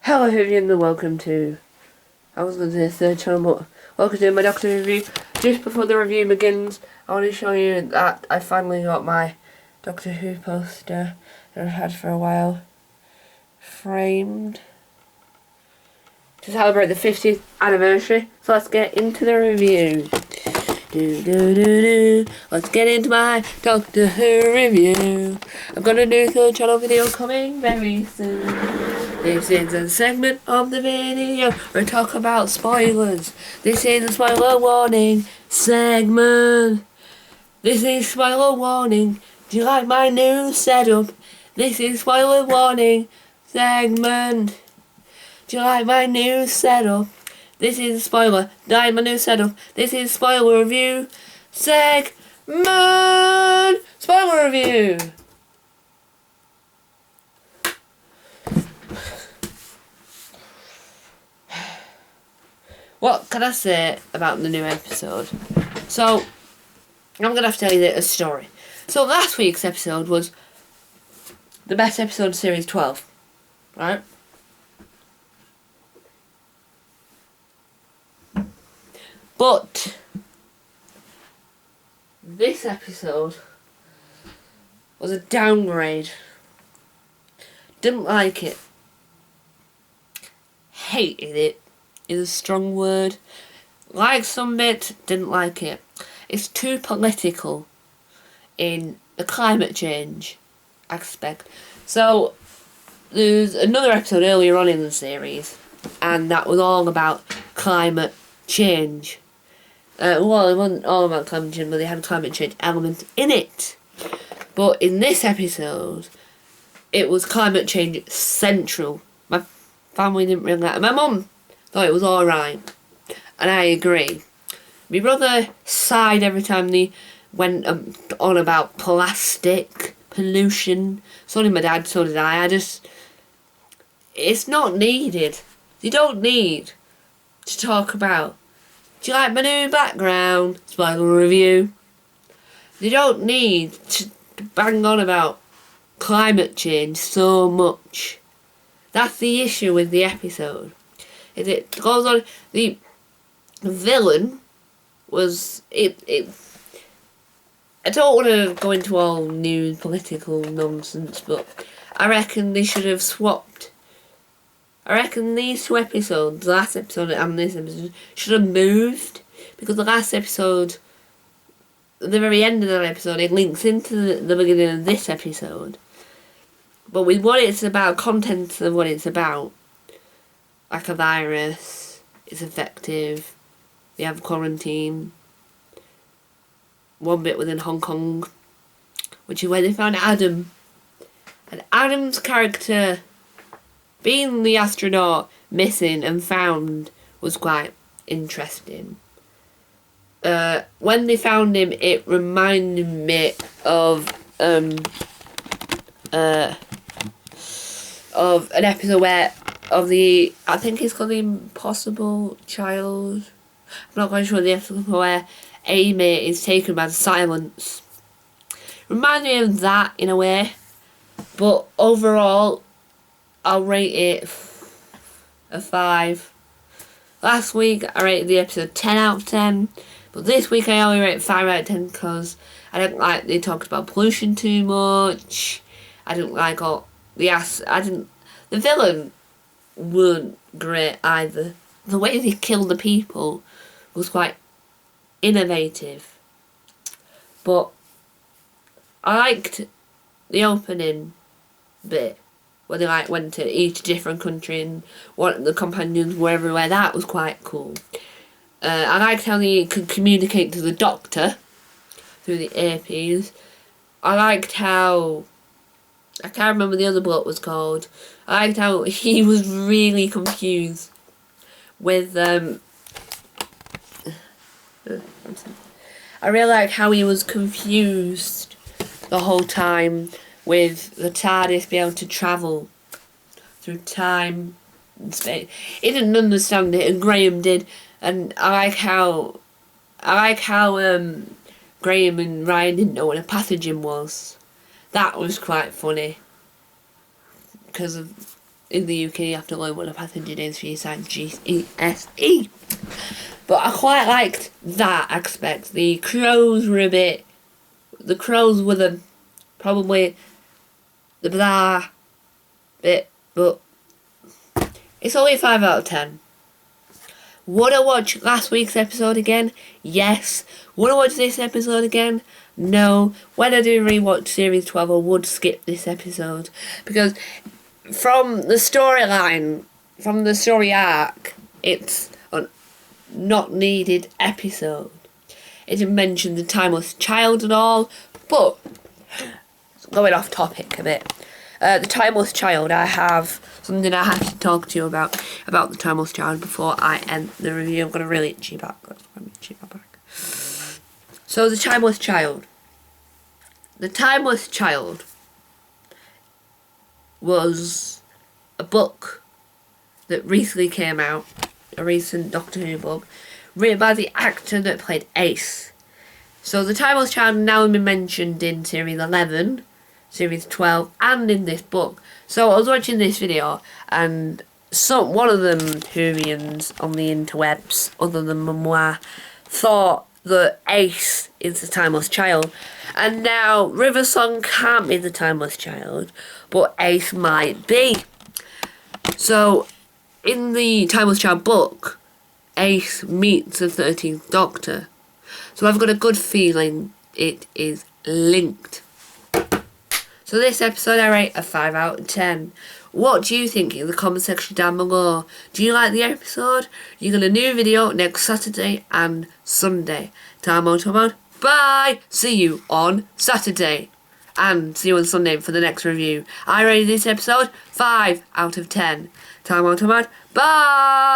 Hello everyone and welcome to, I was going to say third channel, but welcome to my Doctor Who review. Just before the review begins, I want to show you that I finally got my Doctor Who poster that I've had for a while framed to celebrate the 50th anniversary. So let's get into the review. Let's get into my Doctor Who review. I'm gonna do a third channel video coming very soon. This is a segment of the video where I talk about spoilers. This is a spoiler warning segment. This is spoiler warning. Do you like my new setup? This is spoiler warning segment. Do you like my new setup? This is a spoiler. Do you like my new setup? This is spoiler review segment. Spoiler review. What can I say about the new episode? So, I'm going to have to tell you a story. So, last week's episode was the best episode of Series 12, right? But, this episode was a downgrade. Didn't like it. Hated it. Is a strong word. Like some bits, didn't like it. It's too political in the climate change aspect. So, there's another episode earlier on in the series, and that was all about climate change. Well, it wasn't all about climate change, but they had a climate change element in it. But in this episode, it was climate change central. My family didn't really like it. My mum thought it was alright, and I agree. My brother sighed every time they went on about plastic pollution. So did my dad, so did I. It's not needed. You don't need to talk about, do you like my new background? Spoiler review. You don't need to bang on about climate change so much. That's the issue with the episode. It goes on. The villain was I don't want to go into all new political nonsense, but I reckon they should have swapped. I reckon these two episodes, the last episode and this episode, should have moved, because the last episode, at the very end of that episode, it links into the beginning of this episode. But with what it's about, contents of what it's about, like a virus, it's effective, they have quarantine, one bit within Hong Kong, which is where they found Adam. And Adam's character, being the astronaut, missing and found, was quite interesting. When they found him, it reminded me of an episode where I think it's called The Impossible Child. I'm not quite sure the episode where Amy is taken by the silence. Reminds me of that in a way, but overall, I'll rate it a 5. Last week I rated the episode 10 out of 10, but this week I only rate 5 out of 10 because I don't like they talked about pollution too much. I didn't like the villain weren't great either. The way they killed the people was quite innovative. But I liked the opening bit where they went to each different country and what the companions were everywhere. That was quite cool. I liked how they could communicate to the Doctor through the earpiece. I liked how, I can't remember the other bloke was called. I liked how he was really confused with I really like how he was confused the whole time with the TARDIS being able to travel through time and space. He didn't understand it, and Graham did. And I like how Graham and Ryan didn't know what a pathogen was. That was quite funny because of in the UK you have to learn what a pathogen is for your science GCSE. But I quite liked that aspect. The crows were probably the blah bit, but it's only a 5 out of 10. Would I watch last week's episode again? Yes. Would I watch this episode again? No. When I do rewatch Series 12, I would skip this episode. Because from the storyline, from the story arc, it's a not needed episode. It didn't mention the timeless child at all, but going off topic a bit. The timeless child, I have something I have to talk to you about the timeless child before I end the review. I'm going to really itchy back. So the timeless child. The timeless child was a book that recently came out, a recent Doctor Who book, written by the actor that played Ace. So the timeless child now been mentioned in Series 11, Series 12, and in this book. So I was watching this video, and one of them Whovians on the interwebs, other than Memoir, thought that Ace is the timeless child. And now Riversong can't be the timeless child, but Ace might be. So in the timeless child book, Ace meets the 13th Doctor. So I've got a good feeling it is linked. So this episode I rate a 5 out of 10. What do you think in the comment section down below? Do you like the episode? You got a new video next Saturday and Sunday. Time on. Bye! See you on Saturday. And see you on Sunday for the next review. I rated this episode 5 out of 10. Time on. Bye!